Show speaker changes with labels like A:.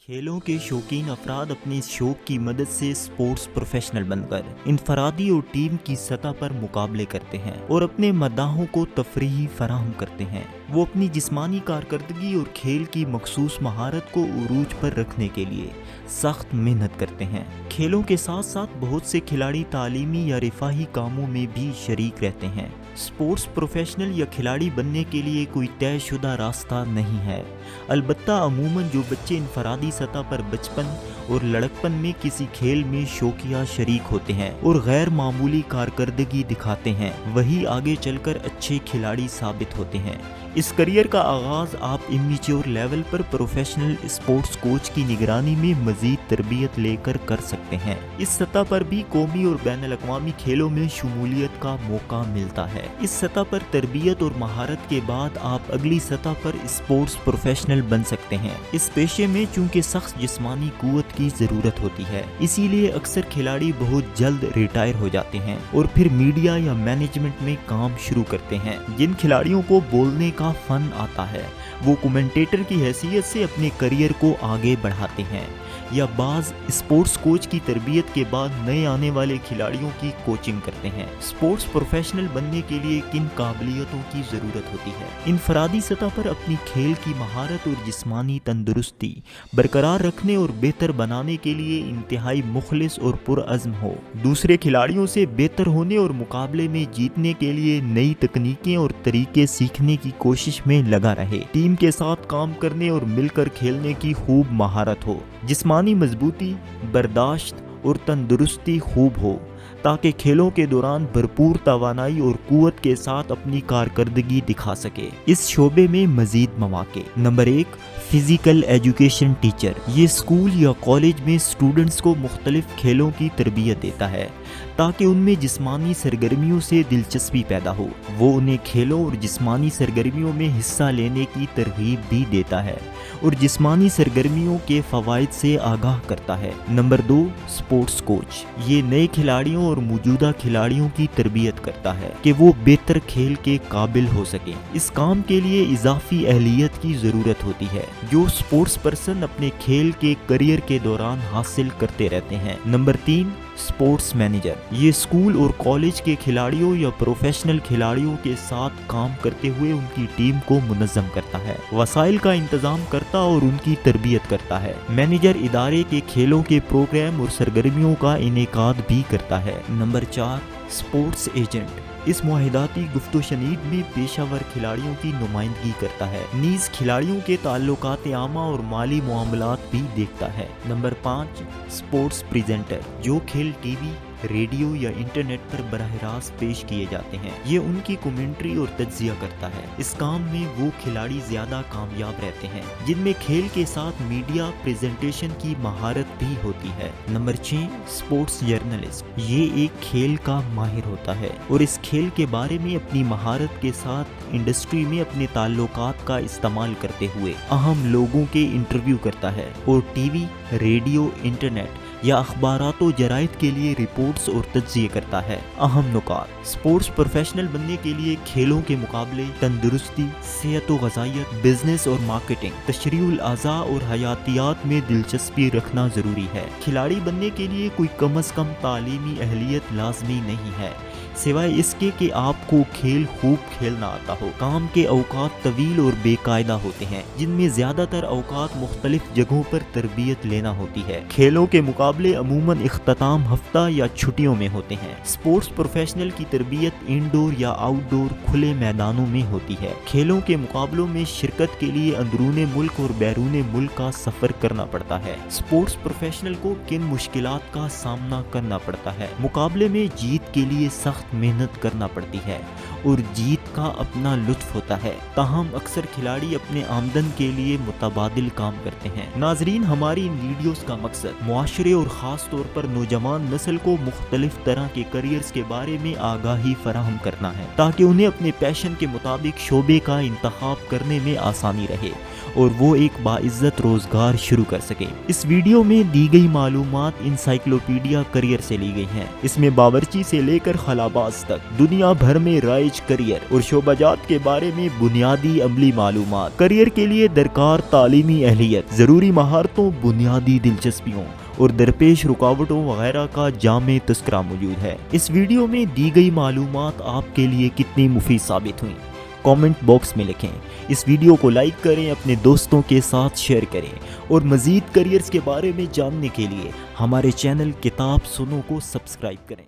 A: खेलों के शौकीन अफराद अपने शौक की मदद से स्पोर्ट्स प्रोफेशनल बनकर इनफरादी और टीम की सतह पर मुकाबले करते हैं और अपने मद्दाहों को तफरीही फराहम करते हैं। वो अपनी जिस्मानी कारकर्दगी और खेल की मखसूस महारत को उरूज पर रखने के लिए सख्त मेहनत करते हैं। खेलों के साथ साथ बहुत से खिलाड़ी तालीमी या रिफाही कामों में भी शरीक रहते हैं। स्पोर्ट्स प्रोफेशनल या खिलाड़ी बनने के लिए कोई तयशुदा रास्ता नहीं है। अलबत्ता अमूमन जो बच्चे इनफरादी सतह पर बचपन और लड़कपन में किसी खेल में शौकिया शरीक होते हैं और गैर मामूली कारकर्दगी दिखाते हैं, वही आगे चलकर अच्छे खिलाड़ी साबित होते हैं। इस करियर का आगाज आप इमेच्योर लेवल पर प्रोफेशनल स्पोर्ट्स कोच की निगरानी में मजीद तरबियत लेकर कर सकते हैं। इस सतह पर भी कौमी और बैनुल अक़वामी खेलों में शमूलियत का मौका मिलता है। इस सतह पर तरबियत और महारत के बाद आप अगली सतह पर स्पोर्ट्स प्रोफेशनल बन सकते हैं। इस पेशे में चूंकि सख्त जिस्मानी कुव्वत की जरूरत होती है, इसीलिए अक्सर खिलाड़ी बहुत जल्द रिटायर हो जाते हैं और फिर मीडिया या मैनेजमेंट में काम शुरू करते हैं। जिन खिलाड़ियों को बोलने का फन आता है वो कमेंटेटर की हैसियत से अपने करियर को आगे बढ़ाते हैं या बाज स्पोर्ट्स कोच की तरबियत के बाद नए आने वाले खिलाड़ियों की कोचिंग करते हैं। स्पोर्ट्स प्रोफेशनल बनने के लिए किन काबिलियतों की ज़रूरत होती है? इनफरादी सतह पर अपनी खेल की महारत और जिस्मानी तंदुरुस्ती बरकरार रखने और बेहतर बनाने के लिए इंतहाई मुखलिस और पुरअज़्म हो। दूसरे खिलाड़ियों से बेहतर होने और मुकाबले में जीतने के लिए नई तकनीकें और तरीके सीखने की कोशिश में लगा रहे। टीम के साथ काम करने और मिलकर खेलने की खूब महारत हो। जिस्मानी मजबूती, बर्दाश्त और तंदुरुस्ती खूब हो ताकि खेलों के दौरान भरपूर तवानाई और कुव्वत के साथ अपनी कारकर्दगी दिखा सके। इस शोबे में मजीद मौके। Number 1, physical education teacher. ये स्कूल या कॉलेज में स्टूडेंट्स को मुख्तलिफ खेलों की तरबियत देता है ताकि उनमें जिस्मानी सरगर्मियों से दिलचस्पी पैदा हो। वो उन्हें खेलों और जिस्मानी सरगर्मियों में हिस्सा लेने की तरगीब भी देता है और जिस्मानी सरगर्मियों के फ़वाइद से आगाह करता है। Number 2, sports coach. ये नए खिलाड़ियों और मौजूदा खिलाड़ियों की तरबियत करता है कि वो बेहतर खेल के काबिल हो सकें। इस काम के लिए इजाफी अहलियत की ज़रूरत होती है जो स्पोर्ट्स पर्सन अपने खेल के करियर के दौरान हासिल करते रहते हैं। Number 3, sports manager. ये स्कूल और कॉलेज के खिलाड़ियों या प्रोफेशनल खिलाड़ियों के साथ काम करते हुए उनकी टीम को मुनज़्ज़म करता है, वसाइल का इंतजाम करता और उनकी तरबियत करता है। मैनेजर इदारे के खेलों के प्रोग्राम और सरगर्मियों का इनेकाद भी करता है। Number 4, sports agent. इस मुआहिदाती गुफ्तो शनीद में पेशावर खिलाड़ियों की नुमाइंदगी करता है, नीज खिलाड़ियों के ताल्लुकात आमा और माली मामलात भी देखता है। Number 5, sports presenter. जो खेल टीवी, रेडियो या इंटरनेट पर बराह रास्त पेश किए जाते हैं, ये उनकी कमेंट्री और तज्जिया करता है। इस काम में वो खिलाड़ी ज्यादा कामयाब रहते हैं जिनमें खेल के साथ मीडिया प्रेजेंटेशन की महारत भी होती है। Number 6, sports journalist. ये एक खेल का माहिर होता है और इस खेल के बारे में अपनी महारत के साथ इंडस्ट्री में अपने ताल्लुकात का इस्तेमाल करते हुए अहम लोगों के इंटरव्यू करता है और टीवी, रेडियो, इंटरनेट या अखबारात और जराइद के लिए रिपोर्ट्स और तज्जिए करता है। अहम नुकात। स्पोर्ट्स प्रोफेशनल बनने के लिए खेलों के मुकाबले, तंदुरुस्ती, सेहत व ग़िज़ाइयत, बिजनेस और मार्केटिंग, तशरीउल आज़ा और हयातियात में दिलचस्पी रखना ज़रूरी है। खिलाड़ी बनने के लिए कोई कम अज़ कम तालीमी अहलियत लाजमी नहीं है, सिवाय इसके कि आपको खेल खूब खेलना आता हो। काम के औकात तवील और बेकायदा होते हैं जिनमें ज़्यादातर औकात मुख्तलिफ जगहों पर तरबियत लेना होती है। खेलों के मुकाबले अमूमन इख्तिताम हफ्ता या छुट्टियों में होते हैं। स्पोर्ट्स प्रोफेशनल की तरबियत इंडोर या आउटडोर खुले मैदानों में होती है। खेलों के मुकाबलों में शिरकत के लिए अंदरूने मुल्क और बैरूने मुल्क का सफ़र करना पड़ता है। स्पोर्ट्स प्रोफेशनल को किन मुश्किलात का सामना करना पड़ता है? मुकाबले में जीत के लिए सख्त मेहनत करना पड़ती है और जीत का अपना लुत्फ होता है, ताहम अक्सर खिलाड़ी अपने आमदन के लिए मुतबादिल काम करते हैं। नाजरीन, हमारी इन वीडियोस का मकसद मुआशरे और ख़ास तौर पर नौजवान नस्ल को मुख्तलिफ तरह के करियर्स के बारे में आगाही फराहम करना है ताकि उन्हें अपने पैशन के मुताबिक शोबे का इंतखाब करने में आसानी रहे और वो एक बाइज्जत रोजगार शुरू कर सके। इस वीडियो में दी गई मालूमात इंसाइक्लोपीडिया करियर से ली गई हैं। इसमें बावर्ची से लेकर खलाबाज तक दुनिया भर में राय नॉलेज करियर और शोबाजात के बारे में बुनियादी अमली मालूमात। करियर के लिए दरकार तालीमी अहलियत, ज़रूरी महारतों, बुनियादी दिलचस्पियों और दरपेश रुकावटों वगैरह का जामे तस्करा मौजूद है। इस वीडियो में दी गई मालूमात आपके लिए कितनी मुफीद साबित हुई, कमेंट बॉक्स में लिखें। इस वीडियो को लाइक करें, अपने दोस्तों के साथ शेयर करें और मज़ीद करियर्स के बारे में जानने के लिए हमारे चैनल किताब सुनो को सब्सक्राइब करें।